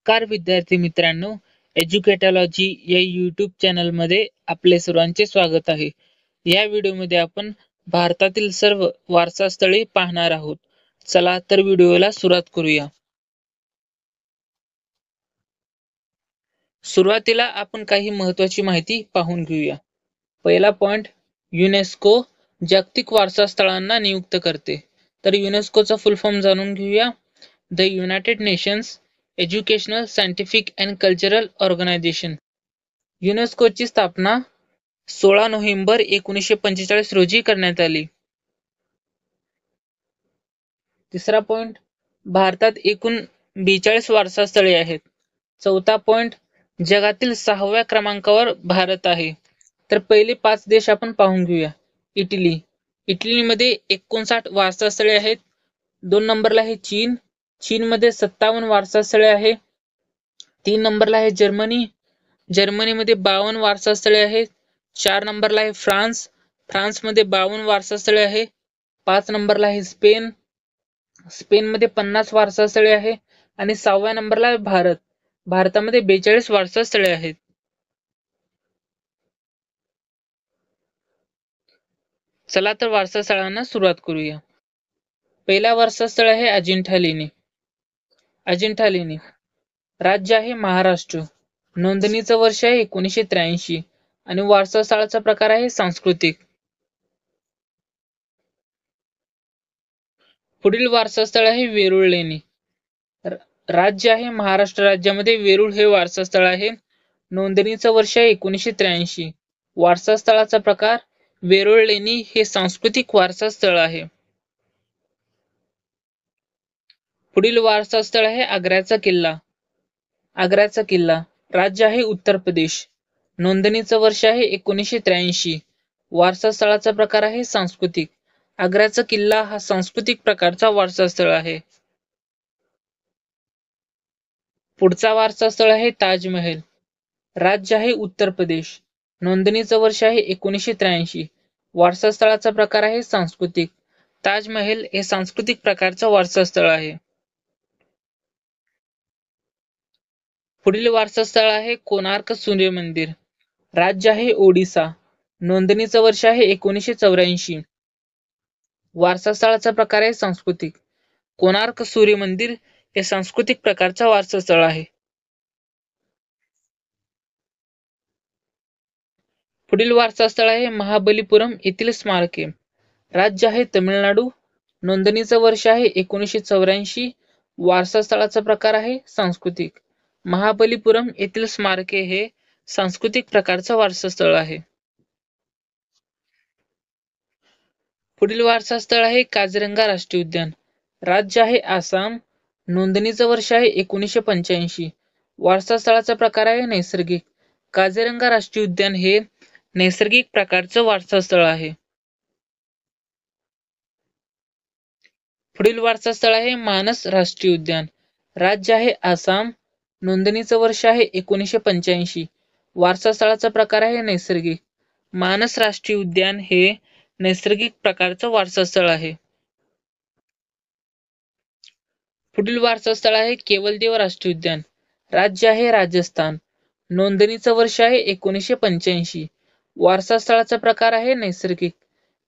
नमस्कार विद्यार्थी मित्रांनो, एज्युकेटॉलॉजी या YouTube चॅनलमध्ये आपले सर्वांचे स्वागत आहे. या व्हिडिओमध्ये आपण भारतातील सर्व वारसास्थळे पाहणार आहोत. चला तर व्हिडिओला सुरुवात करूया. सुरुवातीला आपण काही महत्त्वाची माहिती पाहून घेऊया. पहिला पॉइंट, युनेस्को जागतिक वारसा स्थळांना नियुक्त करते. तर युनेस्कोचा फुल फॉर्म जाणून घेऊया. The united nations educational, scientific and cultural organisation. युनेस्कोची स्थापना 16 नोव्हेंबर 1945 रोजी करण्यात आली. तिसरा पॉइंट, भारतात एकूण 42 वारसा स्थळे आहेत. चौथा पॉइंट, जगातील 6व्या क्रमांकावर भारत आहे. तर पहिले 5 देश आपण पाहून घेऊया. इटली. इटलीमध्ये 59 वारसा स्थळे आहेत. 2 नंबरला आहे चीन. चीनमध्ये 57 वारसा स्थळे आहे. 3 नंबरला आहे जर्मनी. जर्मनीमध्ये 52 वारसा स्थळे आहेत. 4 नंबरला आहे फ्रान्स. फ्रान्समध्ये 52 वारसा स्थळे आहे. 5 नंबरला आहे स्पेन. स्पेनमध्ये 50 वारसा स्थळे आहे. आणि 6व्या नंबरला आहे भारत. भारतामध्ये 42 वारसा स्थळे आहेत. चला तर वारसा स्थळांना सुरुवात करूया. पहिला वारसा स्थळ आहे अजिंठा लेणी. अजिंठा लेणी. राज्य आहे महाराष्ट्र. नोंदणीचं वर्ष आहे 1983 आणि वारसा स्थळाचा प्रकार आहे सांस्कृतिक. पुढील वारसा स्थळ आहे वेरूळ लेणी. राज्य आहे महाराष्ट्र. राज्यामध्ये वेरूळ हे वारसा स्थळ आहे. नोंदणीचं वर्ष आहे 1983. वारसा स्थळाचा प्रकार वेरूळ लेणी हे सांस्कृतिक वारसा स्थळ आहे. पुढील वारसा स्थळ आहे आग्र्याचा किल्ला. आग्र्याचा किल्ला. राज्य आहे उत्तर प्रदेश. नोंदणीचं वर्ष आहे 1983. वारसा स्थळाचा प्रकार आहे सांस्कृतिक. आग्र्याचा किल्ला हा सांस्कृतिक प्रकारचा वारसा स्थळ आहे. पुढचा वारसा स्थळ आहे ताजमहल. राज्य आहे उत्तर प्रदेश. नोंदणीचं वर्ष आहे 1983. वारसा स्थळाचा प्रकार आहे सांस्कृतिक. ताजमहल हे सांस्कृतिक प्रकारचं वारसा स्थळ आहे. पुढील वारसा स्थळ आहे कोणार्क सूर्य मंदिर. राज्य आहे ओडिसा. नोंदणीचं वर्ष आहे 1984. वारसा स्थळाचा प्रकार आहे सांस्कृतिक. कोणार्क सूर्य मंदिर हे सांस्कृतिक प्रकारचा वारसा स्थळ आहे. पुढील वारसा स्थळ आहे महाबलीपुरम येथील स्मारके. राज्य आहे तमिळनाडू. नोंदणीचं वर्ष आहे 1984. वारसा स्थळाचा प्रकार आहे सांस्कृतिक. महाबलीपुरम येथील स्मारके हे सांस्कृतिक प्रकारचं वारसा स्थळ आहे. पुढील वारसा स्थळ आहे काझीरंगा राष्ट्रीय उद्यान. राज्य आहे आसाम. नोंदणीचं वर्ष आहे 1985. वारसा स्थळाचा प्रकार आहे नैसर्गिक. काझीरंगा राष्ट्रीय उद्यान हे नैसर्गिक प्रकारचं वारसा स्थळ आहे. पुढील वारसा स्थळ आहे मानस राष्ट्रीय उद्यान. राज्य आहे आसाम. नोंदणीचं वर्ष आहे 1985. वारसा स्थळाचा प्रकार आहे नैसर्गिक. मानस राष्ट्रीय उद्यान हे नैसर्गिक प्रकारचं वारसा स्थळ आहे. पुढील वारसा स्थळ आहे केवलदेव राष्ट्रीय उद्यान. राज्य आहे राजस्थान. नोंदणीचं वर्ष आहे 1985. वारसा स्थळाचा प्रकार आहे नैसर्गिक.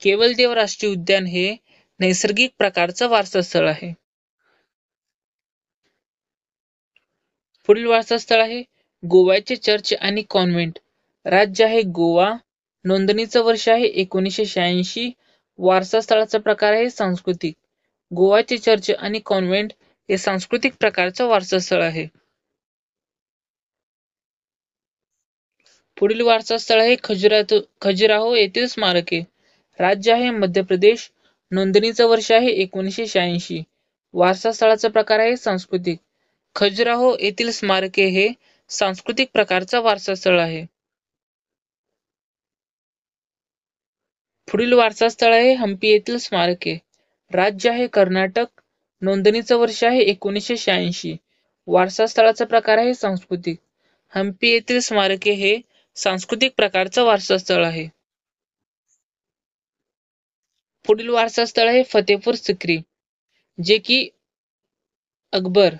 केवलदेव राष्ट्रीय उद्यान हे नैसर्गिक प्रकारचं वारसा स्थळ आहे. पुढील वारसा स्थळ आहे गोव्याचे चर्च आणि कॉन्व्हेंट. राज्य आहे गोवा. नोंदणीचं वर्ष आहे 1986. वारसा स्थळाचा प्रकार आहे सांस्कृतिक. गोवाचे चर्च आणि कॉन्व्हेंट हे सांस्कृतिक प्रकारचं वारसा स्थळ आहे. पुढील वारसा स्थळ आहे खजुराहो येथील स्मारके. राज्य आहे मध्य प्रदेश. नोंदणीचं वर्ष आहे 1986. वारसा स्थळाचा प्रकार आहे सांस्कृतिक. खजुराहो येथील स्मारके हे सांस्कृतिक प्रकारचा वारसा स्थळ आहे. पुढील वारसा स्थळ आहे हम्पी येथील स्मारके. राज्य आहे कर्नाटक. नोंदणीचं वर्ष आहे 1986. वारसा स्थळाचा प्रकार आहे सांस्कृतिक. हम्पी येथील स्मारके हे सांस्कृतिक प्रकारचं वारसा स्थळ आहे. पुढील वारसा स्थळ आहे फतेपूर सिक्री, जे की अकबर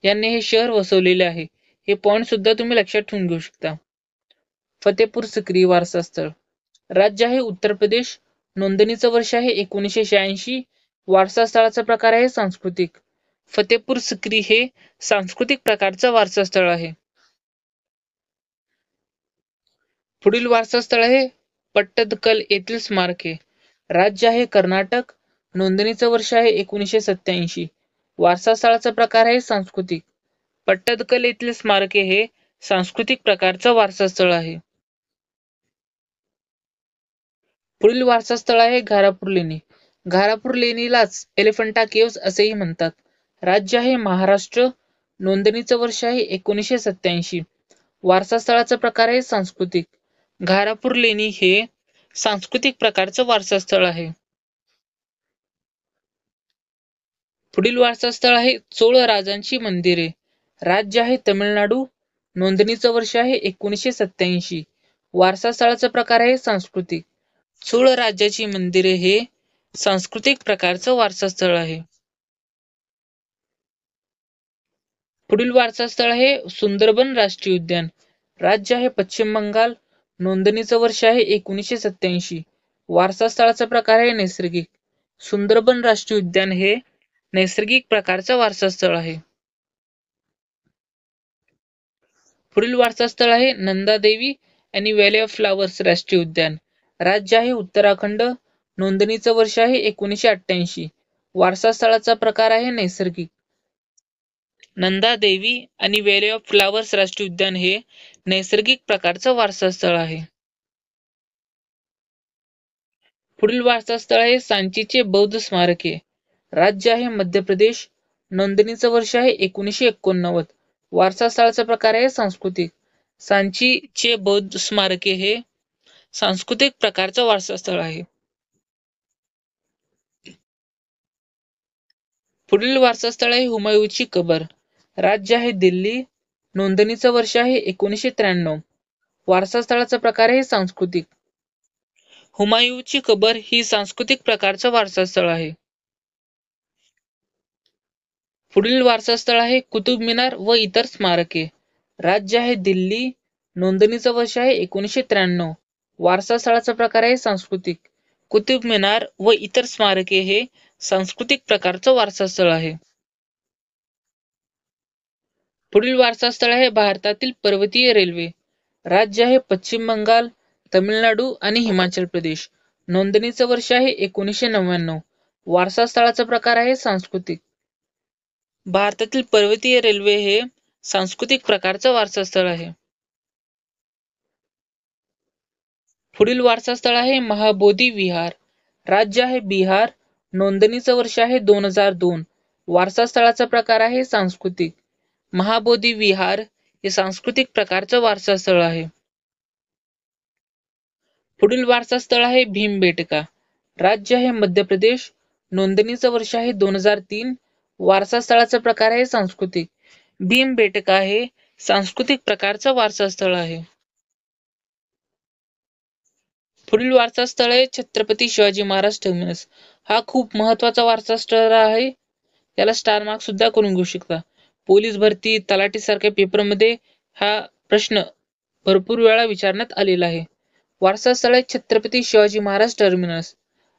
यांनी हे शहर वसवलेले आहे. हे पॉइंट सुद्धा तुम्ही लक्षात ठेवून घेऊ शकता. फतेपूर सिक्री वारसा स्थळ. राज्य आहे उत्तर प्रदेश. नोंदणीचं वर्ष आहे 1986. वारसा स्थळाचा प्रकार आहे सांस्कृतिक. फतेपूर सिक्री हे सांस्कृतिक प्रकारचं वारसा स्थळ आहे. पुढील वारसा स्थळ आहे पट्टदकल येथील स्मारके. राज्य आहे कर्नाटक. नोंदणीचं वर्ष आहे 1987. वारसा स्थळाचा प्रकार आहे सांस्कृतिक. पट्टदकल येथील स्मारके हे सांस्कृतिक प्रकारचं वारसा स्थळ आहे. पुढील वारसा स्थळ आहे घारापूर लेणी. घारापूर लेणीलाच एलिफंटा केव्स असेही म्हणतात. राज्य आहे महाराष्ट्र. नोंदणीचं वर्ष आहे 1987. वारसा स्थळाचा प्रकार आहे सांस्कृतिक. घारापूर लेणी हे सांस्कृतिक प्रकारचं वारसा स्थळ आहे. पुढील वारसा स्थळ आहे चोळ राजांची मंदिरे. राज्य आहे तमिळनाडू. नोंदणीचं वर्ष आहे 1987. वारसा स्थळाचा प्रकार आहे सांस्कृतिक. चोळ राज्याची मंदिरे हे सांस्कृतिक प्रकारचं वारसा स्थळ आहे. पुढील वारसा स्थळ आहे सुंदरबन राष्ट्रीय उद्यान. राज्य आहे पश्चिम बंगाल. नोंदणीचं वर्ष आहे 1987. वारसा स्थळाचा प्रकार आहे नैसर्गिक. सुंदरबन राष्ट्रीय उद्यान हे नैसर्गिक प्रकारचं वारसा स्थळ आहे. पुढील वारसा स्थळ आहे नंदादेवी आणि व्हॅली ऑफ फ्लावर्स राष्ट्रीय उद्यान. राज्य आहे उत्तराखंड. नोंदणीचं वर्ष आहे 1988. वारसा स्थळाचा प्रकार आहे नैसर्गिक. नंदादेवी आणि व्हॅली ऑफ फ्लावर्स राष्ट्रीय उद्यान हे नैसर्गिक प्रकारचं वारसा स्थळ आहे. पुढील वारसा स्थळ आहे सांचीचे बौद्ध स्मारके. राज्य आहे मध्य प्रदेश. नोंदणीचं वर्ष आहे 1989. वारसा स्थळाचा प्रकार आहे सांस्कृतिक. सांचीचे बौद्ध स्मारके हे सांस्कृतिक प्रकारचं वारसा स्थळ आहे. पुढील वारसा स्थळ आहे हुमायूँची कबर. राज्य आहे दिल्ली. नोंदणीचं वर्ष आहे 1993. वारसा स्थळाचा प्रकार आहे सांस्कृतिक. हुमायूँची कबर ही सांस्कृतिक प्रकारचं वारसा स्थळ आहे. पुढील वारसा स्थळ आहे कुतुब मिनार व इतर स्मारके. राज्य आहे दिल्ली. नोंदणीचं वर्ष आहे 1993. वारसा स्थळाचा प्रकार आहे सांस्कृतिक. कुतुब मिनार व इतर स्मारके हे सांस्कृतिक प्रकारचं वारसा स्थळ आहे. पुढील वारसा स्थळ आहे भारतातील पर्वतीय रेल्वे. राज्य आहे पश्चिम बंगाल, तमिळनाडू आणि हिमाचल प्रदेश. नोंदणीचं वर्ष आहे 1999. वारसा स्थळाचा प्रकार आहे सांस्कृतिक. भारतातील पर्वतीय रेल्वे हे सांस्कृतिक प्रकारचं वारसा स्थळ आहे. पुढील वारसा स्थळ आहे महाबोधी विहार. राज्य आहे बिहार. नोंदणीचं वर्ष आहे 2002. वारसा स्थळाचा प्रकार आहे सांस्कृतिक. महाबोधी विहार हे सांस्कृतिक प्रकारचं वारसा स्थळ आहे. पुढील वारसा स्थळ आहे भीमबेटका. राज्य आहे मध्य प्रदेश. नोंदणीचं वर्ष आहे 2003. वारसा स्थळाचा प्रकार आहे सांस्कृतिक. भीमबेटका हे सांस्कृतिक प्रकारचं वारसा स्थळ आहे. पुढील वारसा स्थळ आहे छत्रपती शिवाजी महाराज टर्मिनस. हा खूप महत्वाचा वारसा स्थळ आहे. याला स्टार मार्क सुद्धा करून घेऊ शकता. पोलीस भरती, तलाठी सारख्या पेपरमध्ये हा प्रश्न भरपूर वेळा विचारण्यात आलेला आहे. वारसा स्थळ आहे छत्रपती शिवाजी महाराज टर्मिनस.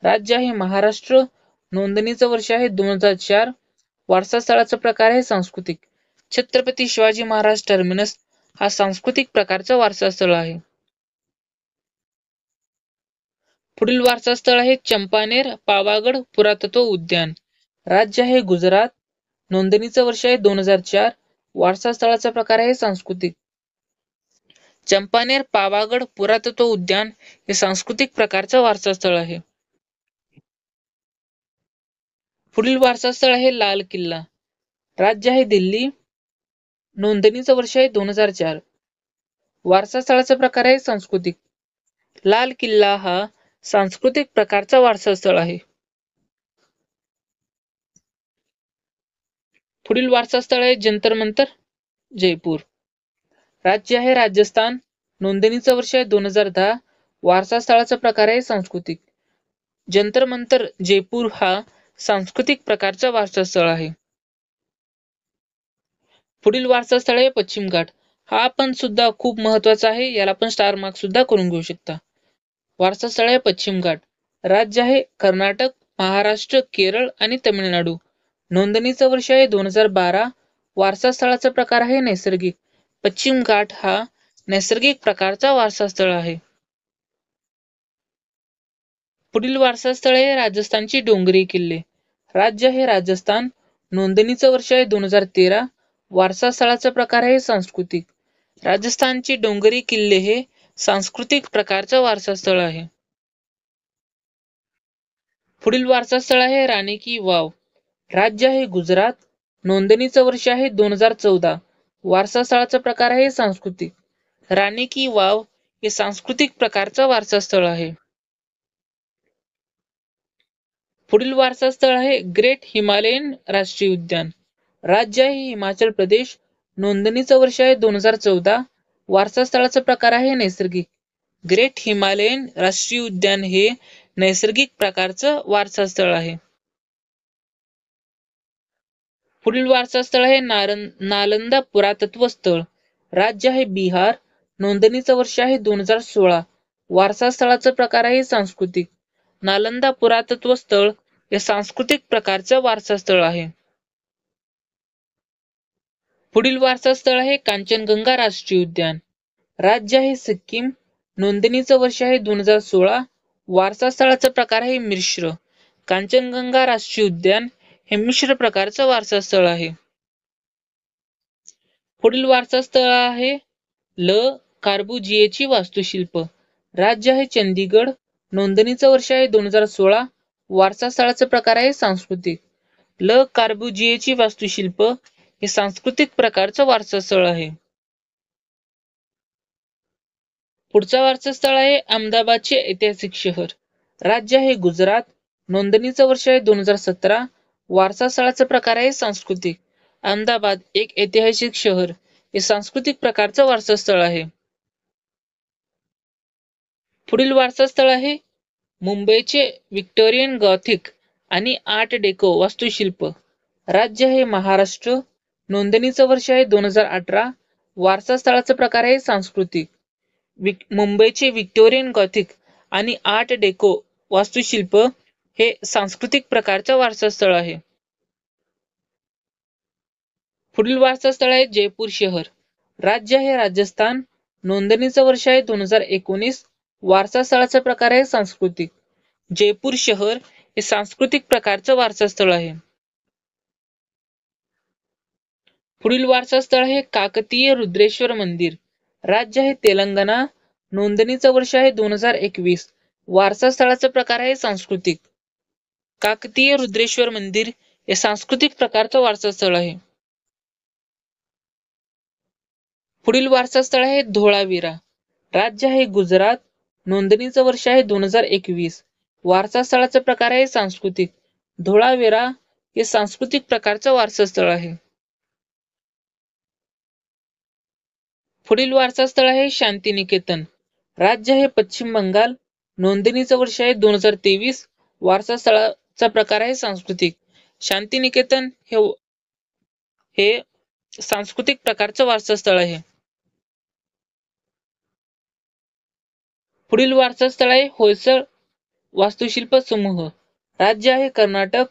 राज्य आहे महाराष्ट्र. नोंदणीचं वर्ष आहे 2004. वारसा स्थळाचा प्रकार आहे सांस्कृतिक. छत्रपती शिवाजी महाराज टर्मिनस हा सांस्कृतिक प्रकारचा वारसा स्थळ आहे. पुढील वारसा स्थळ आहे चंपानेर पावागड पुरातत्व उद्यान. राज्य आहे गुजरात. नोंदणीचं वर्ष आहे 2004. वारसा स्थळाचा प्रकार आहे सांस्कृतिक. चंपानेर पावागड पुरातत्व उद्यान हे सांस्कृतिक प्रकारचं वारसा स्थळ आहे. पुढील वारसा स्थळ आहे लाल किल्ला. राज्य आहे दिल्ली. नोंदणीचं वर्ष आहे 2004. वारसा स्थळाचा प्रकार आहे सांस्कृतिक. लाल किल्ला हा सांस्कृतिक प्रकारचा वारसा स्थळ आहे. पुढील वारसा स्थळ आहे जंतर मंतर जयपूर. राज्य आहे राजस्थान. नोंदणीचं वर्ष आहे 2010. वारसा स्थळाचा प्रकार आहे सांस्कृतिक. जंतर मंतर जयपूर हा सांस्कृतिक प्रकारचा वारसा स्थळ आहे. पुढील वारसा स्थळ आहे पश्चिम घाट. हा पण सुद्धा खूप महत्वाचा आहे, याला पण स्टार मार्क सुद्धा करून घेऊ शकता. वारसा स्थळ आहे पश्चिम घाट. राज्य आहे कर्नाटक, महाराष्ट्र, केरळ आणि तमिळनाडू. नोंदणीचं वर्ष आहे 2012. वारसा स्थळाचा प्रकार आहे नैसर्गिक. पश्चिम घाट हा नैसर्गिक प्रकारचा वारसा स्थळ आहे. पुढील वारसा स्थळ आहे राजस्थानची डोंगरी किल्ले. राज्य आहे राजस्थान. नोंदणीचं वर्ष आहे 2013. वारसा स्थळाचा प्रकार आहे सांस्कृतिक. राजस्थानची डोंगरी किल्ले हे सांस्कृतिक प्रकारचं वारसा स्थळ आहे. पुढील वारसा स्थळ आहे राणी की वाव. राज्य आहे गुजरात. नोंदणीचं वर्ष आहे 2014. वारसा स्थळाचा प्रकार आहे सांस्कृतिक. राणी की वाव हे सांस्कृतिक प्रकारचं वारसा स्थळ आहे. पुढील वारसा स्थळ आहे ग्रेट हिमालयन राष्ट्रीय उद्यान. राज्य आहे हिमाचल प्रदेश. नोंदणीचं वर्ष आहे 2014. वारसा स्थळाचा प्रकार आहे नैसर्गिक. ग्रेट हिमालयन राष्ट्रीय उद्यान हे नैसर्गिक प्रकारचं वारसा स्थळ आहे. पुढील वारसा स्थळ आहे नालंदा पुरातत्व स्थळ. राज्य आहे बिहार. नोंदणीचं वर्ष आहे 2016. वारसा स्थळाचा प्रकार आहे सांस्कृतिक. नालंदा पुरातत्व स्थळ हे सांस्कृतिक प्रकारचं वारसा स्थळ आहे. पुढील वारसा स्थळ आहे कांचनगंगा राष्ट्रीय उद्यान. राज्य आहे सिक्कीम. नोंदणीचं वर्ष आहे 2016. वारसा स्थळाचा प्रकार आहे मिश्र. कांचनगंगा राष्ट्रीय उद्यान हे मिश्र प्रकारचं वारसा स्थळ आहे. पुढील वारसा स्थळ आहे ल कार्बुजिएची वास्तुशिल्प. राज्य आहे चंदीगड. नोंदणीचं वर्ष आहे 2016. वारसा स्थळाचा प्रकार आहे सांस्कृतिक. ल कार्बुजिएची वास्तुशिल्प हे सांस्कृतिक प्रकारचं वारसा स्थळ आहे. पुढचा वारसा स्थळ आहे अहमदाबादचे ऐतिहासिक शहर. राज्य आहे गुजरात. नोंदणीचं वर्ष आहे 2017. वारसा स्थळाचा प्रकार आहे सांस्कृतिक. अहमदाबाद एक ऐतिहासिक शहर हे सांस्कृतिक प्रकारचं वारसा स्थळ आहे. पुढील वारसा स्थळ आहे मुंबईचे विक्टोरियन गॉथिक आणि आर्ट डेको वास्तुशिल्प. राज्य आहे महाराष्ट्र. नोंदणीचं वर्ष आहे 2018. वारसा स्थळाचा प्रकार आहे सांस्कृतिक. मुंबईचे विक्टोरियन गॉथिक आणि आर्ट डेको वास्तुशिल्प हे सांस्कृतिक प्रकारचं वारसा स्थळ आहे. पुढील वारसा स्थळ आहे जयपूर शहर. राज्य आहे राजस्थान. नोंदणीचं वर्ष आहे 2019. वारसा स्थळाचा प्रकार आहे सांस्कृतिक. जयपूर शहर हे सांस्कृतिक प्रकारचं वारसा स्थळ आहे. पुढील वारसा स्थळ आहे काकतीय रुद्रेश्वर मंदिर. राज्य आहे तेलंगणा. नोंदणीचं वर्ष आहे 2021. वारसा स्थळाचा प्रकार आहे सांस्कृतिक. काकतीय रुद्रेश्वर मंदिर हे सांस्कृतिक प्रकारचं वारसा स्थळ आहे. पुढील वारसा स्थळ आहे धोळावीरा. राज्य आहे गुजरात. नोंदणीचं वर्ष आहे 2021. वारसा स्थळाचा प्रकार आहे सांस्कृतिक. धोळावीरा हे सांस्कृतिक प्रकारचं वारसा स्थळ आहे. पुढील वारसा स्थळ आहे शांतिनिकेतन. राज्य आहे पश्चिम बंगाल. नोंदणीचं वर्ष आहे 2023. वारसा स्थळाचा प्रकार आहे सांस्कृतिक. शांतिनिकेतन हे सांस्कृतिक प्रकारचं वारसा स्थळ आहे. पुढील वारसा स्थळ आहे होयसळ वास्तुशिल्प समूह. राज्य आहे कर्नाटक.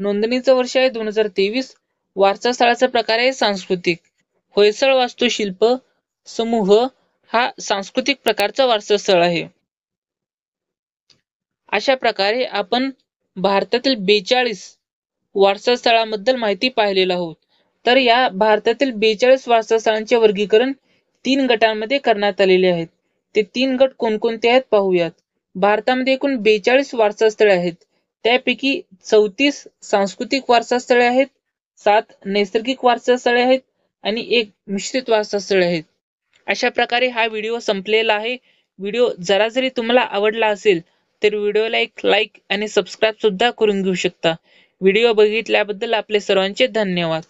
नोंदणीचं वर्ष आहे 2023. वारसा स्थळाचा प्रकार आहे सांस्कृतिक. होयसळ वास्तुशिल्प समूह हा सांस्कृतिक प्रकारचा वारसा स्थळ आहे. अशा प्रकारे आपण भारतातील 42 वारसा स्थळांबद्दल माहिती पाहिलेलं आहोत. तर या भारतातील 42 वारसा स्थळांचे वर्गीकरण 3 गटांमध्ये करण्यात आलेले आहेत. ते 3 गट कोणकोणते आहेत पाहूयात. भारतामध्ये एकूण 42 वारसा स्थळे आहेत. त्यापैकी 34 सांस्कृतिक वारसा स्थळे आहेत, 7 नैसर्गिक वारसा स्थळे आहेत आणि 1 मिश्रित वारसा स्थळे आहेत. अशा प्रकारे हा व्हिडिओ संपलेला आहे. व्हिडिओ जरा जरी तुम्हाला आवडला असेल तर व्हिडिओला एक लाईक आणि सबस्क्राईब सुद्धा करून घेऊ शकता. व्हिडिओ बघितल्याबद्दल आपले सर्वांचे धन्यवाद.